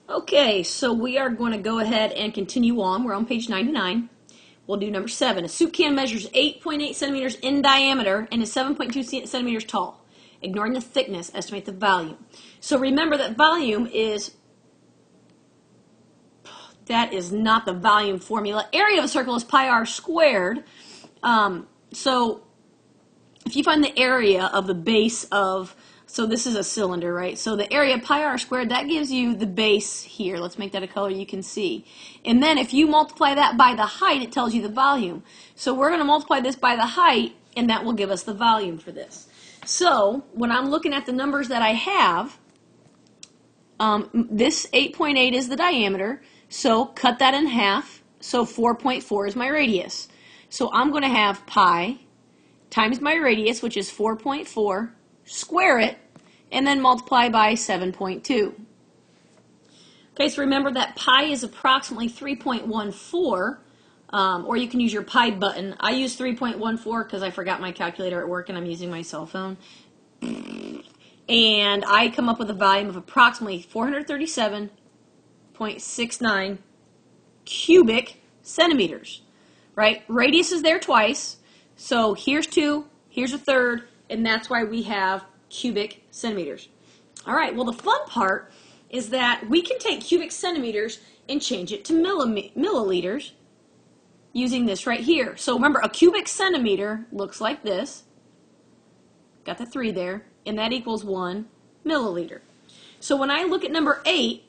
Okay, so we are going to go ahead and continue on. We're on page 99. We'll do number 7. A soup can measures 8.8 centimeters in diameter and is 7.2 centimeters tall. Ignoring the thickness, estimate the volume. So remember that volume is, that is not the volume formula. Area of a circle is pi r squared. So if you find the area of the base of, so this is a cylinder, right? So the area pi r squared, that gives you the base here. Let's make that a color you can see. And then if you multiply that by the height, it tells you the volume. So we're going to multiply this by the height, and that will give us the volume for this. So when I'm looking at the numbers that I have, this 8.8 is the diameter, so cut that in half. So 4.4 is my radius. So I'm going to have pi times my radius, which is 4.4, square it, and then multiply by 7.2. Okay, so remember that pi is approximately 3.14, or you can use your pi button. I use 3.14 because I forgot my calculator at work and I'm using my cell phone. And I come up with a volume of approximately 437.69 cubic centimeters, right? Radius is there twice, so here's 2, here's a third, and that's why we have cubic centimeters. All right, well, the fun part is that we can take cubic centimeters and change it to milliliters using this right here. So remember, a cubic centimeter looks like this. Got the 3 there, and that equals 1 milliliter. So when I look at number 8,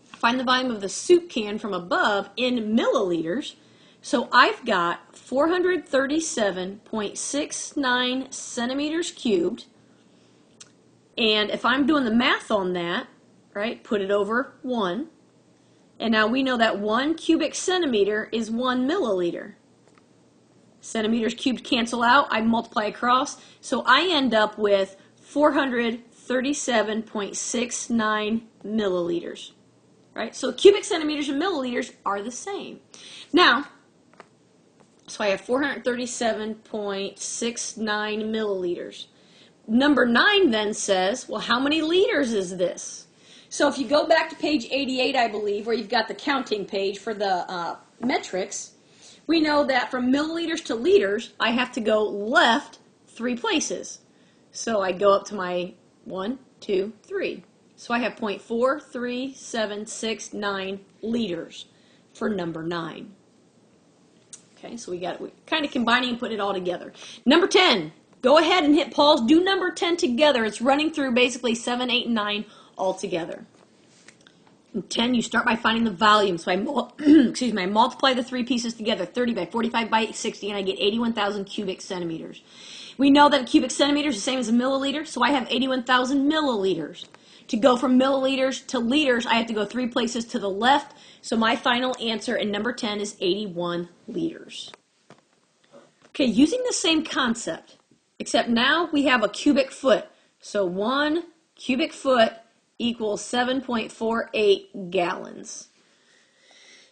find the volume of the soup can from above in milliliters. So I've got 437.69 centimeters cubed. And if I'm doing the math on that, right, put it over 1. And now we know that 1 cubic centimeter is 1 milliliter. Centimeters cubed cancel out. I multiply across. So I end up with 437.69 milliliters. Right? So cubic centimeters and milliliters are the same. Now, so I have 437.69 milliliters. Number 9 then says, well, how many liters is this? So if you go back to page 88, I believe, where you've got the counting page for the metrics, we know that from milliliters to liters, I have to go left 3 places. So I go up to my 1, 2, 3. So I have 0.43769 liters for number 9. Okay, so we kind of combining and putting it all together. Number 10, go ahead and hit pause. Do number 10 together. It's running through basically 7, 8, and 9 all together. In 10, you start by finding the volume. So I multiply the 3 pieces together, 30 by 45 by 60, and I get 81,000 cubic centimeters. We know that a cubic centimeter is the same as a milliliter, so I have 81,000 milliliters. To go from milliliters to liters, I have to go 3 places to the left, so my final answer in number 10 is 81 liters. Okay, using the same concept, except now we have a cubic foot. So 1 cubic foot equals 7.48 gallons.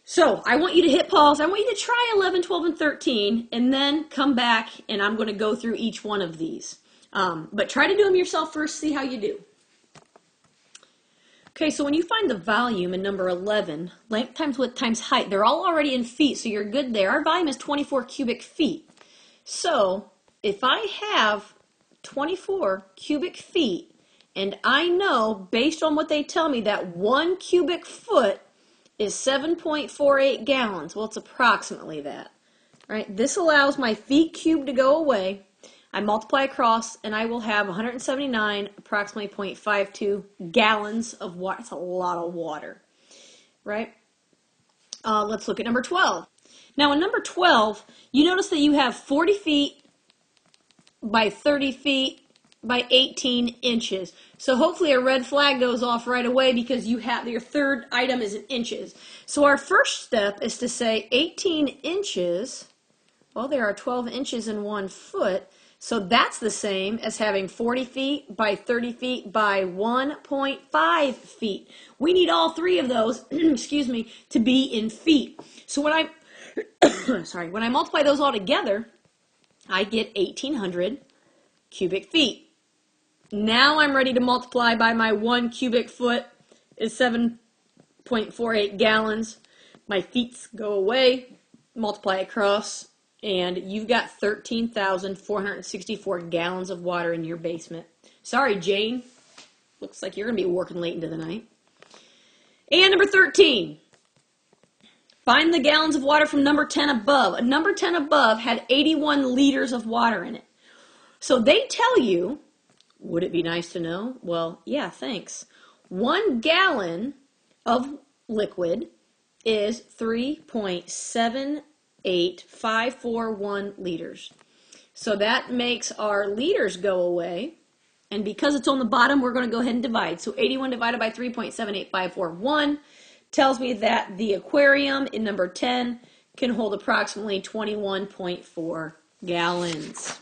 So I want you to hit pause. I want you to try 11, 12, and 13, and then come back, and I'm going to go through each one of these. But try to do them yourself first, see how you do. Okay, so when you find the volume in number 11, length times width times height, they're all already in feet, so you're good there. Our volume is 24 cubic feet. So if I have 24 cubic feet, and I know, based on what they tell me, that 1 cubic foot is 7.48 gallons. Well, it's approximately that. Right? This allows my feet cubed to go away. I multiply across, and I will have 179, approximately 0.52 gallons of water. That's a lot of water, right? Let's look at number 12. Now, in number 12, you notice that you have 40 feet by 30 feet by 18 inches. So hopefully a red flag goes off right away because you have your third item is in inches. So our first step is to say 18 inches. Well, there are 12 inches in 1 foot. So that's the same as having 40 feet by 30 feet by 1.5 feet. We need all 3 of those, excuse me, to be in feet. So when I, when I multiply those all together, I get 1,800 cubic feet. Now I'm ready to multiply by my 1 cubic foot is 7 0.48 gallons. My feet go away, multiply across, and you've got 13,464 gallons of water in your basement. Sorry, Jane. Looks like you're going to be working late into the night. And number 13. Find the gallons of water from number 10 above. Number 10 above had 81 liters of water in it. So they tell you, would it be nice to know? Well, yeah, thanks. 1 gallon of liquid is 3.78541 liters. So that makes our liters go away. And because it's on the bottom, we're going to go ahead and divide. So 81 divided by 3.78541 tells me that the aquarium in number 10 can hold approximately 21.4 gallons.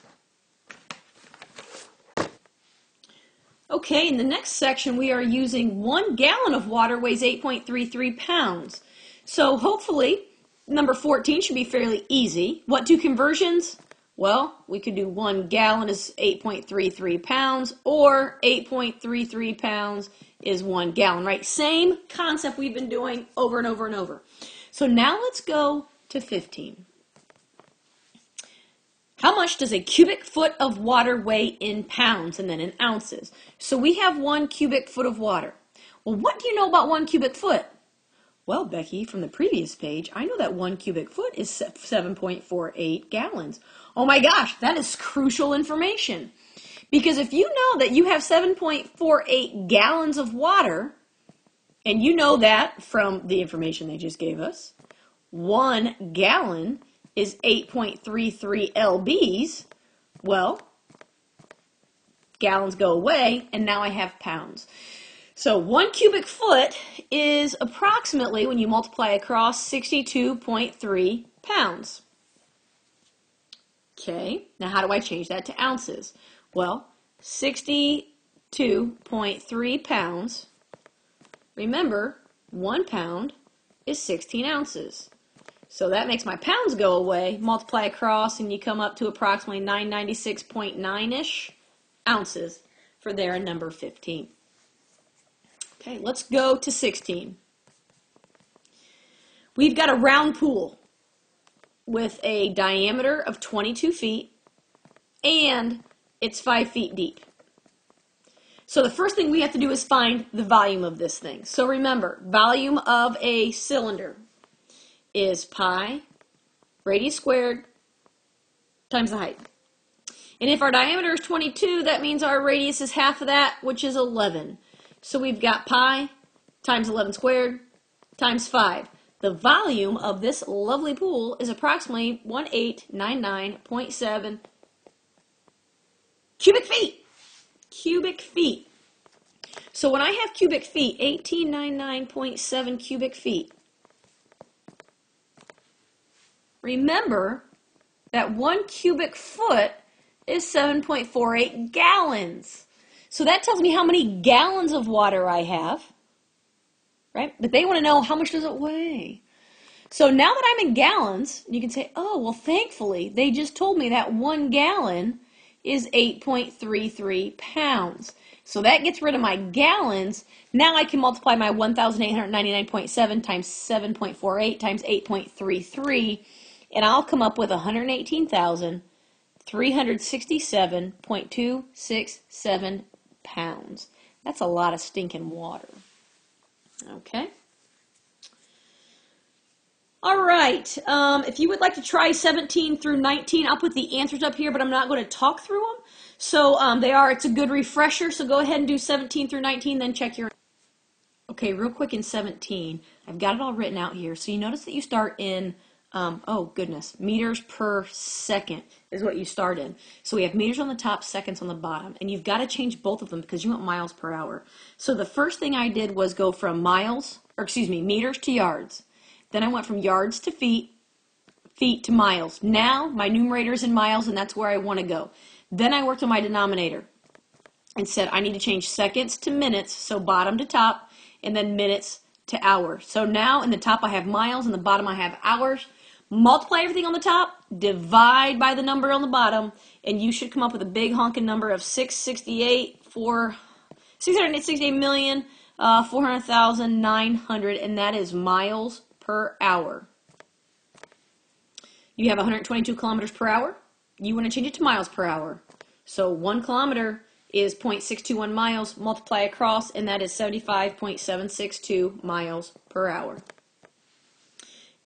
Okay, in the next section, we are using 1 gallon of water weighs 8.33 pounds. So hopefully, number 14 should be fairly easy. What do conversions? Well, we could do 1 gallon is 8.33 pounds, or 8.33 pounds is 1 gallon, right? Same concept we've been doing over and over and over. So now let's go to 15. How much does a cubic foot of water weigh in pounds and then in ounces? So we have 1 cubic foot of water. Well, what do you know about 1 cubic foot? Well, Becky, from the previous page, I know that 1 cubic foot is 7.48 gallons. Oh my gosh, that is crucial information. Because if you know that you have 7.48 gallons of water, and you know that from the information they just gave us, 1 gallon is 8.33 lbs, well, gallons go away, and now I have pounds. So 1 cubic foot is approximately, when you multiply across, 62.3 pounds. Okay, now how do I change that to ounces? Well, 62.3 pounds, remember, 1 pound is 16 ounces. So that makes my pounds go away, multiply across, and you come up to approximately 996.9-ish ounces for there in number 15. Okay, let's go to 16. We've got a round pool with a diameter of 22 feet, and it's 5 feet deep. So the first thing we have to do is find the volume of this thing. So remember, volume of a cylinder is pi radius squared times the height. And if our diameter is 22, that means our radius is half of that, which is 11. So we've got pi times 11 squared times 5. The volume of this lovely pool is approximately 1899.7 cubic feet. Cubic feet. So when I have cubic feet, 1899.7 cubic feet, remember that 1 cubic foot is 7.48 gallons. So that tells me how many gallons of water I have, right? But they want to know how much does it weigh. So now that I'm in gallons, you can say, oh, well, thankfully, they just told me that 1 gallon is 8.33 pounds. So that gets rid of my gallons. Now I can multiply my 1,899.7 times 7.48 times 8.33, and I'll come up with 118,367.267 pounds. That's a lot of stinking water. Okay. All right. If you would like to try 17 through 19, I'll put the answers up here, but I'm not going to talk through them. So it's a good refresher. So go ahead and do 17 through 19, then check your. Okay, real quick in 17, I've got it all written out here. So you notice that you start in, meters per second is what you start in. So we have meters on the top, seconds on the bottom. And you've got to change both of them because you want miles per hour. So the first thing I did was go from meters to yards. Then I went from yards to feet, feet to miles. Now my numerator is in miles, and that's where I want to go. Then I worked on my denominator and said I need to change seconds to minutes, so bottom to top, and then minutes to hours. So now in the top I have miles, in the bottom I have hours. Multiply everything on the top, divide by the number on the bottom, and you should come up with a big honking number of 668,000,000 400,900, and that is miles per hour. You have 122 kilometers per hour. You want to change it to miles per hour. So 1 kilometer is 0.621 miles, multiply across, and that is 75.762 miles per hour.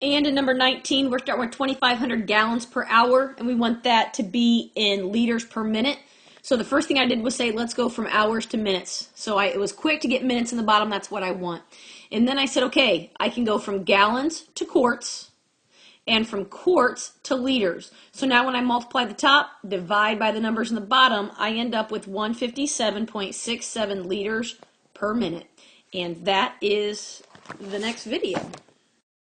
And in number 19, we're starting with 2,500 gallons per hour, and we want that to be in liters per minute. So the first thing I did was say, let's go from hours to minutes. So it was quick to get minutes in the bottom. That's what I want. And then I said, okay, I can go from gallons to quarts and from quarts to liters. So now when I multiply the top, divide by the numbers in the bottom, I end up with 157.67 liters per minute. And that is the next video.